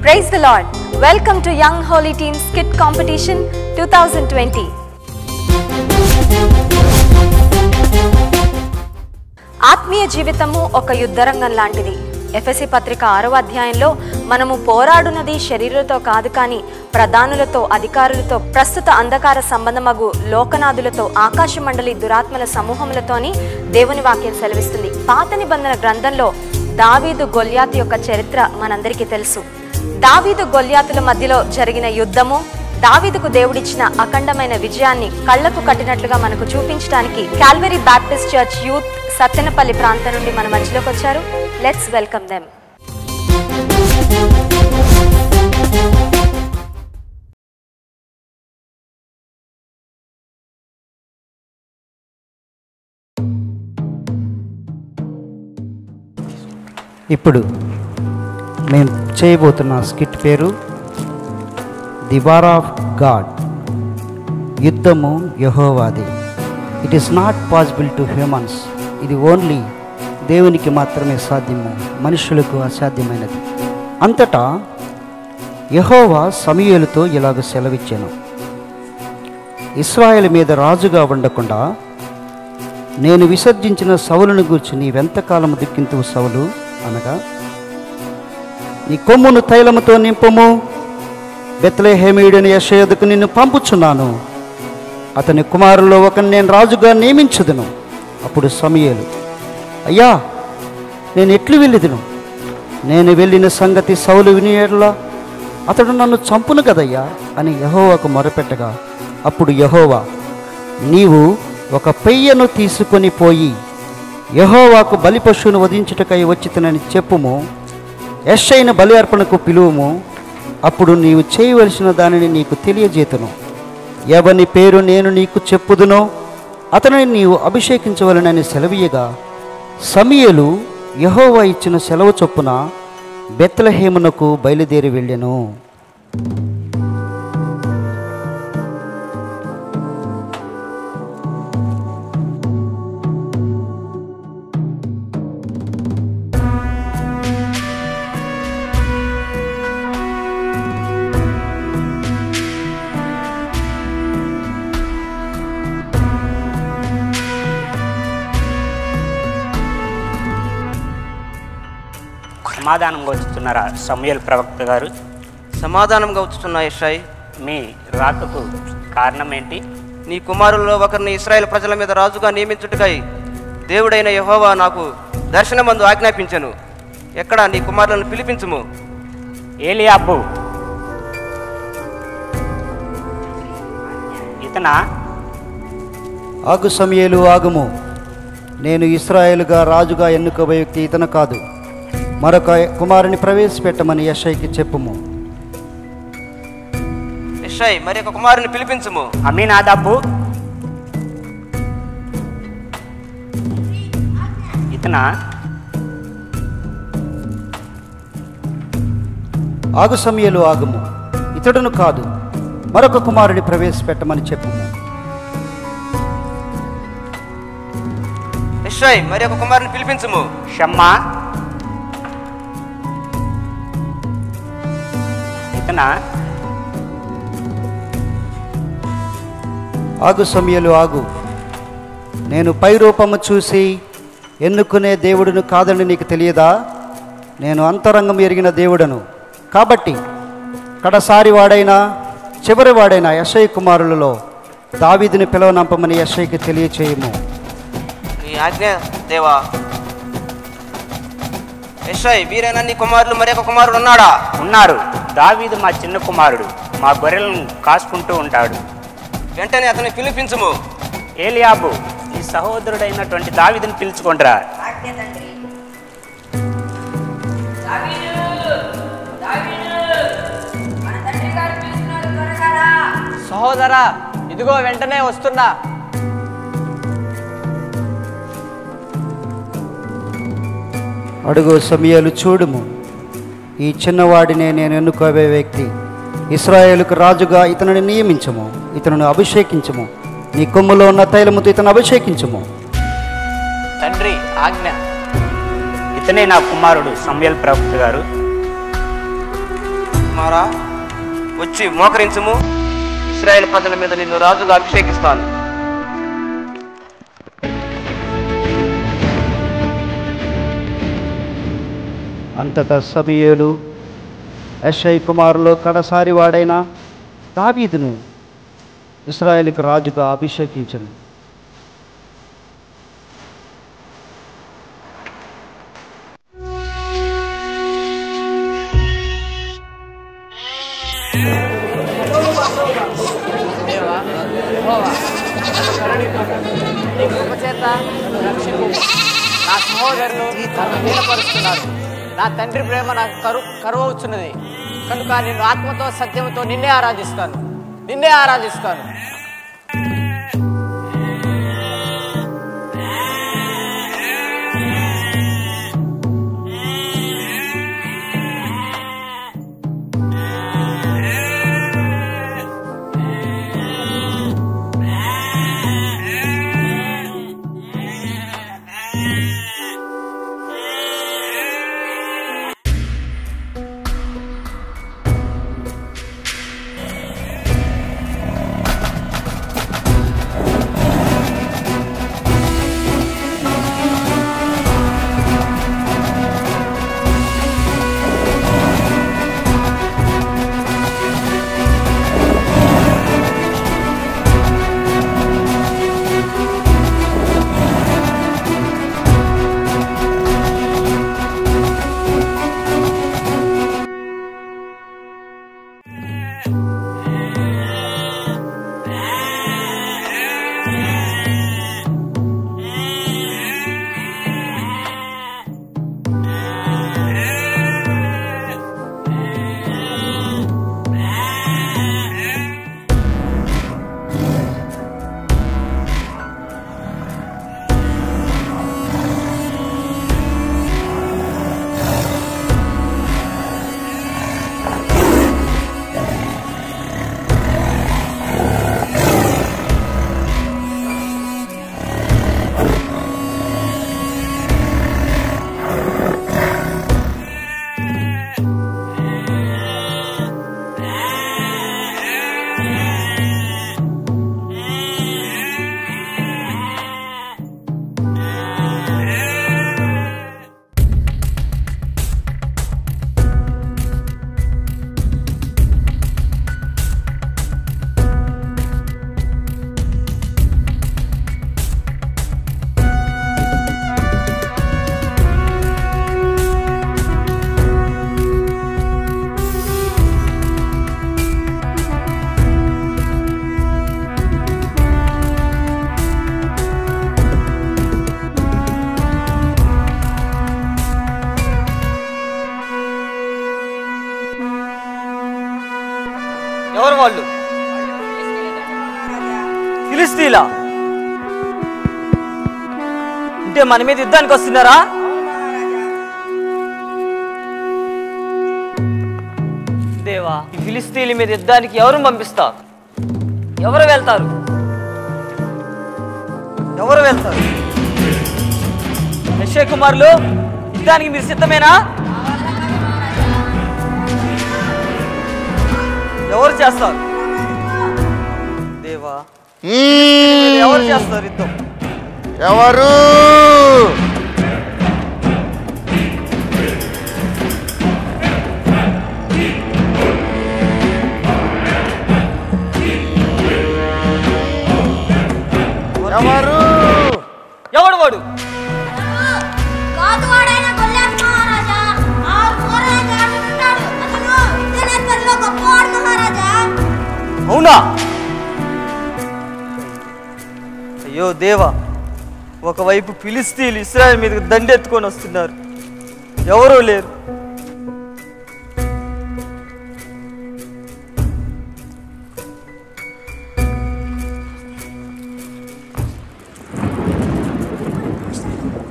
Praise the Lord. Welcome to Young Holy Team Skit Competition 2020. ఆత్మీయ జీవితము ఒక యుద్ధరంగం లాంటిది. ఎఫెసీ పత్రిక 6వ అధ్యాయంలో మనము పోరాడునది శరీరులతో కాదు కానీ ప్రధానులతో, అధికారులతో, ప్రస్తుత అంధకార సంబంధమగు లోకనాథులతో, ఆకాశ మండలి దురాత్మల సమూహములతోని దేవుని వాక్యం సెలవిస్తుంది. పాత నిబంధన గ్రంథంలో దావీదు గొల్యాతు యొక్క చరిత్ర మనందరికీ తెలుసు. దావీదు గొల్యాతుల మధ్యలో జరిగిన యుద్ధము, దావీదుకు దేవుడిచ్చిన అఖండమైన విజయాన్ని కళ్లకు కట్టినట్లుగా మనకు చూపించడానికి Calvary Baptist church youth Sattenapalli ప్రాంతం నుండి మన మధ్యలోకి వచ్చారు. Let's welcome them. ఇప్పుడు మేము చేయబోతున్న స్కిట్ పేరు ది వార్ ఆఫ్ గాడ్. యుద్ధము యెహోవాది. It is not possible to humans. ఇది ఓన్లీ దేవునికి మాత్రమే సాధ్యము, మనుషులకు అసాధ్యమైనది. అంతటా యెహోవా సమూయేలుతో ఇలాగ సెలవిచ్చాను, ఇశ్రాయేలు మీద రాజుగా ఉండకుండా నేను విసర్జించిన సౌలును గూర్చి నీవెంతకాలము దుఃఖింతువు సౌలు అనగా, నీ కొమ్మును తైలముతో నింపము, బెత్లెహేమీయుడైన యెషయా యొద్దకు నిన్ను పంపుచున్నాను, అతని కుమారుల్లో ఒకరిని నేను రాజుగా నియమించుదును. అప్పుడు సమూయేలు, అయ్యా నేను ఎట్లు వెళ్ళిదును? నేను వెళ్ళిన సంగతి సౌలు విని యెడల అతడు నన్ను చంపును కదయ్యా అని యెహోవాకు మొరపెట్టగా, అప్పుడు యెహోవా, నీవు ఒక పెయ్యను తీసుకొని పోయి యెహోవాకు బలి పశువును వధించుటకై వచ్చితనని చెప్పుము, యెషయిని బలి అర్పణకు పిలువుము, అప్పుడు నీవు చేయవలసిన దానిని నీకు తెలియజేతును. ఎవని పేరు నేను నీకు చెప్పుదునో అతనిని నీవు అభిషేకించవలనని సెలవీయగా, సమూయేలు యెహోవా ఇచ్చిన సెలవు చొప్పున బెత్లెహేమునకు బయలుదేరి వెళ్ళెను. సమాధానంగా వచ్చుతున్నారా సమూయేలు ప్రవక్త గారు? సమాధానంగా వచ్చుతున్నా యెషయా, మీ రాకకు కారణం ఏంటి? నీ కుమారుల్లో ఒకరిని ఇశ్రాయేల్ ప్రజల మీద రాజుగా నియమించుటకై దేవుడైన యెహోవా నాకు దర్శనమందు ఆజ్ఞాపించెను. ఎక్కడ నీ కుమారులను పిలిపించుము. ఏలియాబు ఇతనా? ఆగు సమూయేలు, ఆగుము. నేను ఇశ్రాయేలుగా రాజుగా ఎన్నుకోబోయే వ్యక్తి ఇతను కాదు. మరొక కుమారుని ప్రవేశపెట్టమని యెషయాకి చెప్పుము. యెషయా, మరి ఒక కుమారుని పిలిపించుము. అమీనాదాబు ఇతనా? ఆగు సమూయేలు, ఆగుము. ఇతడును కాదు, మరొక కుమారుని ప్రవేశపెట్టమని చెప్పుము. యెషయా, మరి ఒక కుమారుని పిలిపించుము. షమ్మా ఇతనా? ఆగు సమూయేలు, ఆగు. నేను పై రూపము చూసి ఎన్నుకునే దేవుడును కాదని నీకు తెలియదా? నేను అంతరంగం ఎరిగిన దేవుడను. కాబట్టి కడసారి వాడైనా చివరి వాడైనా యెషయా కుమారులలో దావీదుని పిలవనంపమని యెషయాకి తెలియచేయము. నీ ఆజ్ఞ దేవా. యెషయా, వీరైనా నీ కుమారులు మరి ఒక కుమారుడు ఉన్నాడా? ఉన్నారు. దావీదు మా చిన్న కుమారుడు, మా గొర్రెలను కాసుకుంటూ ఉంటాడు. వెంటనే అతన్ని పిలిపించుము. ఏలియాబు, నీ సహోదరుడైనటువంటి దావీదుని పిలుచుకుంటారా. సహోదరా, ఇదిగో వెంటనే వస్తున్నా. అడుగు సమూయేలు, చూడుము. ఈ చిన్నవాడినే నేను ఎన్నుకోవే వ్యక్తి. ఇశ్రాయేలుకు రాజుగా ఇతనిని నియమించము, ఇతను అభిషేకించము. నీ కొమ్ములో ఉన్న తైలముతో ఇతను అభిషేకించము. తండ్రి ఆజ్ఞ. ఇతనే నా కుమారుడు సమూయేలు ప్రవక్త గారు. కుమారా, వచ్చి మోకరించుము. ఇశ్రాయేలు ప్రజల మీద నిన్ను రాజుగా అభిషేకిస్తాను. అంతటా సమూయేలు యెషై కుమారులో కడసారి వాడైన దావీదును ఇశ్రాయేలుకు రాజుగా అభిషేకించను. నా సహోదరులు నన్ను హీనపరుస్తున్నారు. నా తండ్రి ప్రేమ నాకు కరువవుతున్నది కనుక నేను ఆత్మతో సత్యంతో నిన్నే ఆరాధిస్తాను. ఎవరు వాళ్ళు? ఫిలిస్తీన్లా? అంటే మన మీద యుద్ధానికి వస్తున్నారా? దేవా, ఈ ఫిలిస్తీన్ల మీద యుద్ధానికి ఎవరు పంపిస్తారు? ఎవరు వెళ్తారు? యెషై కుమారులు, యుద్ధానికి మీరు సిద్ధమేనా? ఎవరు చేస్తారు? దేవా, ఎవరు చేస్తారు యుద్ధం? ఎవరు? ఎవడు వాడు? అవునా? అయ్యో దేవా, ఒకవైపు ఫిలిస్తీన్లు ఇశ్రాయేలు మీదకి దండెత్తుకొని వస్తున్నారు, ఎవరూ లేరు.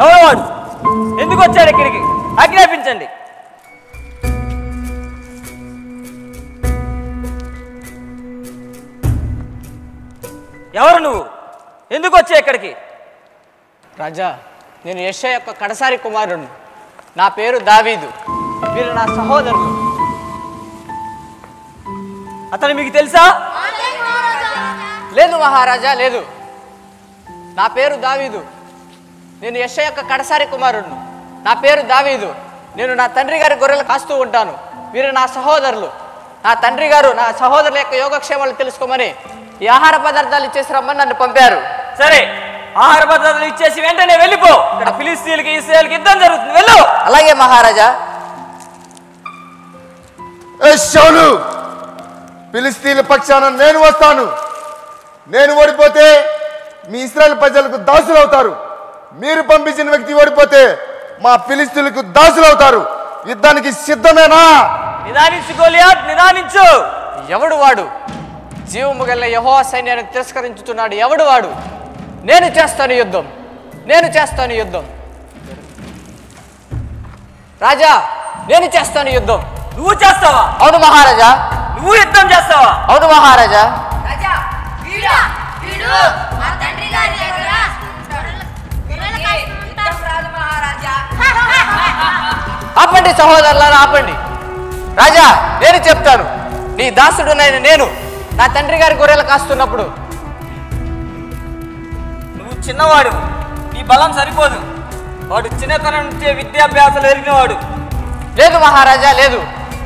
ఎవరు వాడు? ఎందుకు వచ్చాడు ఇక్కడికి? ఆజ్ఞాపించండి. ఎవరు నువ్వు? ఎందుకు వచ్చా ఇక్కడికి? రాజా, నేను యెషై యొక్క కడసారి కుమారుడు. నా పేరు దావీదు. వీరు నా సహోదరులు. అతను మీకు తెలుసా? లేదు మహారాజా, లేదు. నా పేరు దావీదు. నేను యెషయా యొక్క కడసారి కుమారుడును. నా పేరు దావీదు. నేను నా తండ్రి గారి గొర్రెలు కాస్తూ ఉంటాను. వీరు నా సహోదరులు. నా తండ్రి గారు నా సహోదరుల యొక్క యోగక్షేమాలు తెలుసుకోమని ఈ ఆహార పదార్థాలు ఇచ్చేసి రమ్మని నన్ను పంపారు. సరే, ఆహార పదార్థాలు ఇచ్చేసి వెంటనే వెళ్ళిపో. ఇక్కడ ఫిలిస్తీన్లకి ఇశ్రాయేలుకి యుద్ధం జరుగుతుంది, వెళ్ళు. అలాగే మహారాజా. సౌలు, ఫిలిస్తీన్ల పక్షాన నేను వస్తాను. నేను ఓడిపోతే మీ ఇశ్రాయేలు ప్రజలకు దాసులు అవుతారు. మీరు పంపించిన వ్యక్తి ఓడిపోతే మా ఫిలిస్తీన్లకు దాసులు అవుతారు. యుద్ధానికి సిద్ధమేనా? నిదానించు గోలియాత్, నిదానించు. ఎవడు వాడు? జీవము గల యెహోవా సైన్యాన్ని తిరస్కరించుతున్నాడు. ఎవడు వాడు? నేను చేస్తాను యుద్ధం, నేను చేస్తాను యుద్ధం. రాజా, నేను చేస్తాను యుద్ధం. నువ్వు చేస్తావా? అవును మహారాజా. నువ్వు యుద్ధం చేస్తావా? అవును మహారాజా. ఆపండి సహోదరులారా, ఆపండి. రాజా, నేను చెప్తాను. నీ దాసుడునైన నేను నా తండ్రి గారి గొర్రెలు కాస్తున్నప్పుడు నువ్వు చిన్నవాడు, నీ బలం సరిపోదు. వాడు చిన్నతనం నుంచే విద్యాభ్యాసాలు ఎరిగినవాడు. లేదు మహారాజా, లేదు.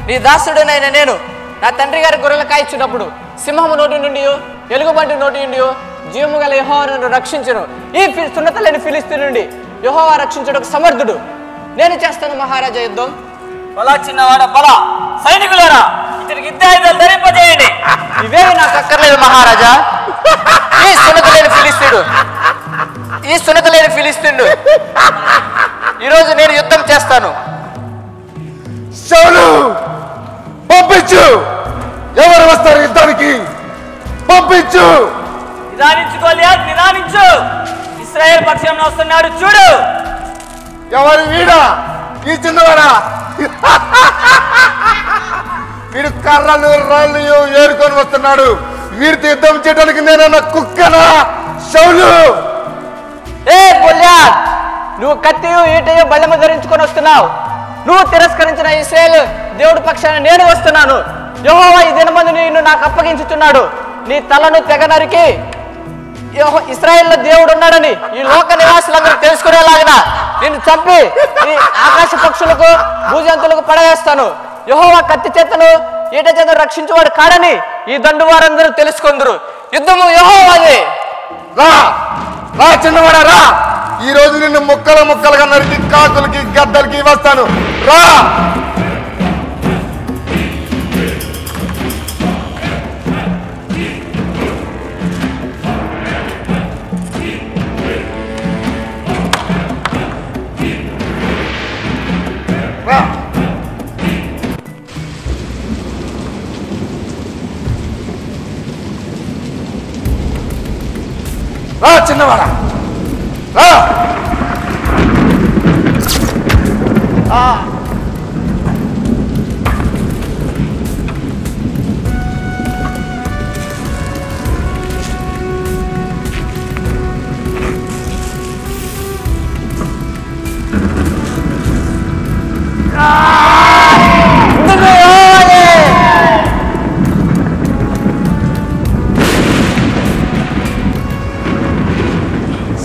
నీ దాసుడునైన నేను నా తండ్రి గారి గొర్రెలు కాయిస్తున్నప్పుడు సింహము నోటి నుండి, ఎలుగుబంటి నోటి నుండి జీవము గల యెహోవా నన్ను రక్షించును. ఈ సున్నత లేని ఫిలిస్తీను నుండి యెహోవా రక్షించుటకు సమర్థుడు. నేను చేస్తాను మహారాజా యుద్ధం. బలా చిన్నవాడ, బల సైనికులారా, ఇతనికి యుద్ధాయుధాలు ధరింపజేయండి. ఇవేవి నాకు అక్కర్లేదు మహారాజా. ఈ సున్నత లేని ఫిలిస్తీనుడు, ఈ సున్నత లేని ఫిలిస్తీనుడు ఈరోజు నేను యుద్ధం చేస్తాను. సౌలు, పంపించు. ఎవరు వస్తారు యుద్ధానికి? పంపించు. నిదానించు గోలియాత్, నిదానించు. ఇశ్రాయేల్ పక్షంలో వస్తున్నాడు, చూడు. ఎవరు వీడా? ఈ చిన్నవాడా? వీడు కర్రలు రాళ్ళు ఏరుకొని వస్తున్నాడు. వీడితో యుద్ధం చేయడానికి నేనన్నా కుక్కనా? సౌలు, ఏ గొల్యాత్, నువ్వు కత్తియు ఈటయు బల్లెము ధరించుకొని వస్తున్నావు. నువ్వు తిరస్కరించిన ఇశ్రాయేలు దేవుడి పక్షాన నేను వస్తున్నాను. యెహోవా ఈ దినమందు నిన్ను నాకు అప్పగించుచున్నాడు. నీ తలను తెగ నరికి ఇశ్రాయేల్లో దేవుడు ఉన్నాడని ఈ లోక నివాసులందరూ తెలుసుకునేలాగిన నిన్ను చంపి ఈ ఆకాశ పక్షులకు భూజంతులకు పడవేస్తాను. యెహోవా కత్తి చేతను ఈట చేత రక్షించువాడు కాడని ఈ దండు వారందరూ తెలుసుకుందరు. యుద్ధము యెహోవాదే. రా రా చిన్నవాడా, రా. ఈ రోజు నిన్ను ముక్కలు ముక్కలుగా నరికి కాకులకి గద్దలకి వస్తాను. రా. రా చిన్నవాడా, రా.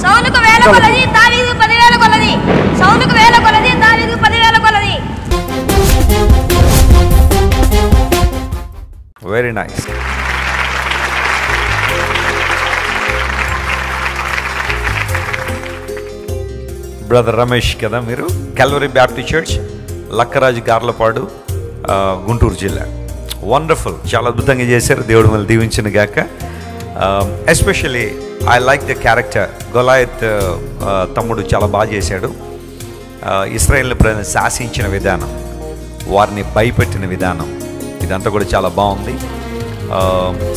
సౌలుకు 1000 కొలది, దావీదుకు 10,000 కొలది. సౌలుకు 1000 కొలది, దావీదుకు 10,000 కొలది. Very nice. బ్రదర్ రమేష్ కదా మీరు? Calvary Baptist church, Lakkaraju Garlapadu, Guntur జిల్లా. వండర్ఫుల్, చాలా అద్భుతంగా చేశారు. దేవుడు మళ్ళీ దీవించిన గాక. Especially I like the character. Goliath తమ్ముడు చాలా బాగా చేశాడు. ఇశ్రాయేల్ ప్రజలను శాసించిన విధానం, వారిని భయపెట్టిన విధానం, ఇదంతా కూడా చాలా బాగుంది.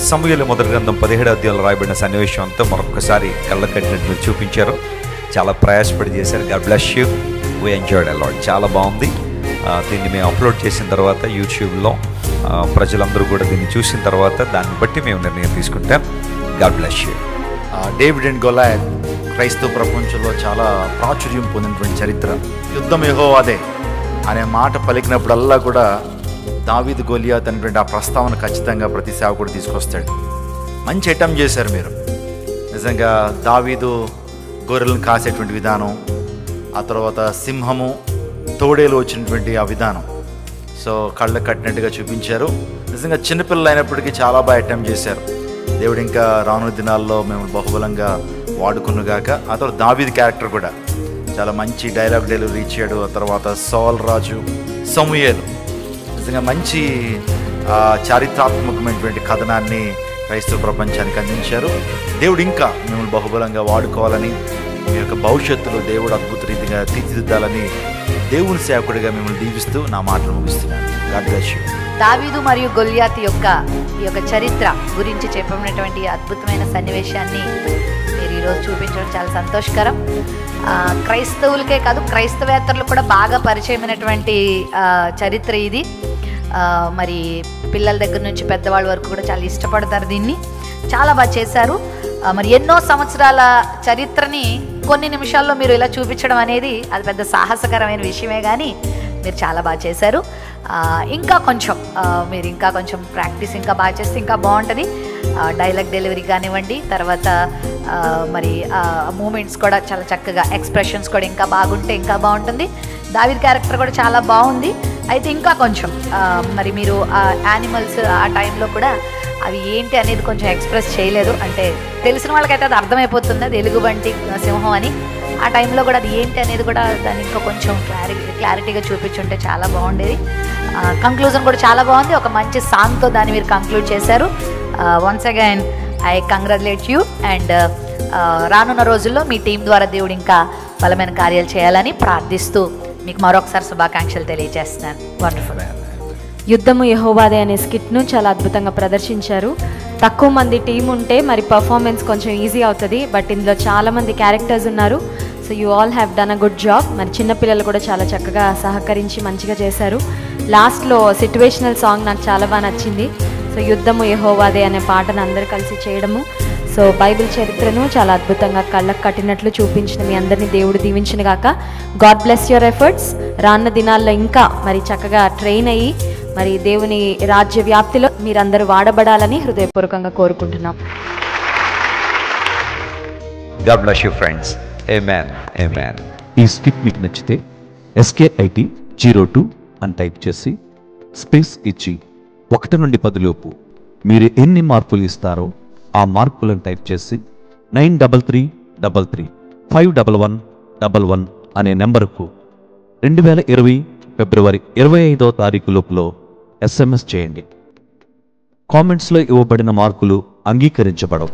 సమూయేలు మొదటి గ్రంథం 17వ అధ్యాయంలో రాయబడిన సన్నివేశం అంతా మరొకసారి కళ్ళ కట్టినట్టు మీరు చూపించారు. చాలా ప్రయాసపడి చేశారు. God bless you. We enjoyed a lot. చాలా బాగుంది. దీన్ని మేము అప్లోడ్ చేసిన తర్వాత యూట్యూబ్లో ప్రజలందరూ కూడా దీన్ని చూసిన తర్వాత దాన్ని బట్టి మేము నిర్ణయం తీసుకుంటాం. God bless you. David and Goliath క్రైస్తవ ప్రపంచంలో చాలా ప్రాచుర్యం పొందినటువంటి చరిత్ర. యుద్ధం యెహోవాదే అనే మాట పలికినప్పుడల్లా కూడా దావీదు గొలియాత్ అనేటువంటి ఆ ప్రస్తావన ఖచ్చితంగా ప్రతి సేవకుడు తీసుకొస్తాడు. మంచి అటెంప్ట్ చేశారు మీరు. నిజంగా దావీదు గొర్రెలను కాసేటువంటి విధానం, ఆ తర్వాత సింహము తోడేలు వచ్చినటువంటి ఆ విధానం, సో కళ్ళ కట్టినట్టుగా చూపించారు. నిజంగా చిన్నపిల్లలు అయినప్పటికీ చాలా బాగా అటెంప్ట్ చేశారు. దేవుడు ఇంకా రానున్న దినాల్లో మేము బహుబలంగా వాడుకున్నగాక. ఆ తర్వాత దావీదు క్యారెక్టర్ కూడా చాలా మంచి డైలాగ్ డెలివరీ ఇచ్చాడు. ఆ తర్వాత సౌల్ రాజు, సమూయేలు నిజంగా మంచి చారిత్రాత్మకమైనటువంటి కథనాన్ని క్రైస్తవ ప్రపంచానికి అందించారు. దేవుడు ఇంకా మిమ్మల్ని బహుబలంగా వాడుకోవాలని, మీ యొక్క భవిష్యత్తులో దేవుడు అద్భుత రీతిగా తీర్చిదిద్దాలని దేవుని సేవకుడిగా మిమ్మల్ని దీవిస్తూ నా మాటలు ముగిస్తున్నాను. God bless you. దావీదు మరియు గొలియాతు ఈ యొక్క చరిత్ర గురించి చెప్పినటువంటి అద్భుతమైన సన్నివేశాన్ని మీరు ఈరోజు చూపించడం చాలా సంతోషకరం. క్రైస్తవులకే కాదు, క్రైస్తవేతరులు కూడా బాగా పరిచయమైనటువంటి చరిత్ర ఇది. మరి పిల్లల దగ్గర నుంచి పెద్దవాళ్ళ వరకు కూడా చాలా ఇష్టపడతారు దీన్ని. చాలా బాగా చేశారు. మరి ఎన్నో సంవత్సరాల చరిత్రని కొన్ని నిమిషాల్లో మీరు ఇలా చూపించడం అనేది అది పెద్ద సాహసకరమైన విషయమే, కానీ మీరు చాలా బాగా చేశారు. ఇంకా కొంచెం మీరు ఇంకా కొంచెం ప్రాక్టీస్ ఇంకా బాగా చేస్తే ఇంకా బాగుంటుంది. డైలాగ్ డెలివరీ కానివ్వండి, తర్వాత మరి మూమెంట్స్ కూడా చాలా చక్కగా, ఎక్స్ప్రెషన్స్ కూడా ఇంకా బాగుంటే ఇంకా బాగుంటుంది. దావీదు క్యారెక్టర్ కూడా చాలా బాగుంది. అయితే ఇంకా కొంచెం మరి మీరు యానిమల్స్ ఆ టైంలో కూడా అవి ఏంటి అనేది కొంచెం ఎక్స్ప్రెస్ చేయలేదు. అంటే తెలిసిన వాళ్ళకైతే అది అర్థమైపోతుంది, అది ఎలుగుబంటి సింహం అని. ఆ టైంలో కూడా అది ఏంటి అనేది కూడా దాన్ని ఇంకా కొంచెం క్లారిటీగా చూపించుంటే చాలా బాగుండేది. కంక్లూజన్ కూడా చాలా బాగుంది. ఒక మంచి సాంగ్తో దాన్ని మీరు కంక్లూడ్ చేశారు. Once again I congratulate you. And రానున్న రోజుల్లో మీ టీం ద్వారా దేవుడు ఇంకా బలమైన కార్యాలు చేయాలని ప్రార్థిస్తూ మీకు మరొకసారి శుభాకాంక్షలు తెలియజేస్తున్నాను. వండర్ఫుల్. యుద్ధము యెహోవాదే అనే స్కిట్ను చాలా అద్భుతంగా ప్రదర్శించారు. తక్కువ మంది టీం ఉంటే మరి పర్ఫార్మెన్స్ కొంచెం ఈజీ అవుతుంది, బట్ ఇందులో చాలామంది క్యారెక్టర్స్ ఉన్నారు. So you all have done a good job. మరి చిన్నపిల్లలు కూడా చాలా చక్కగా సహకరించి మంచిగా చేశారు. లాస్ట్లో సిట్యువేషనల్ సాంగ్ నాకు చాలా బాగా నచ్చింది. సో యుద్ధము యెహోవాదే అనే పాటను అందరూ కలిసి చేయడము, సో బైబిల్ చరిత్రను చాలా అద్భుతంగా కళ్ళకు కట్టినట్లు చూపించిన మీ అందరినీ దేవుడు దీవించిన గాక. God bless your efforts. రానున్న దినాల్లో ఇంకా మరి చక్కగా ట్రైన్ అయ్యి మరి దేవుని రాజ్య వ్యాప్తిలో మీరందరూ వాడబడాలని హృదయపూర్వకంగా కోరుకుంటున్నాం. God bless you friends. Amen. Amen. ఈ స్కిట్ మీకు నచ్చితే SKIT02 అని టైప్ చేసి స్పేస్ ఇచ్చి 1 నుండి 10 లోపు మీరు ఎన్ని మార్కులు ఇస్తారో ఆ మార్కులను టైప్ చేసి 9333511111 అనే నెంబరుకు 2020 ఫిబ్రవరి 25వ తారీఖు లోపల SMS చేయండి. కామెంట్స్లో ఇవ్వబడిన మార్కులు అంగీకరించబడవు.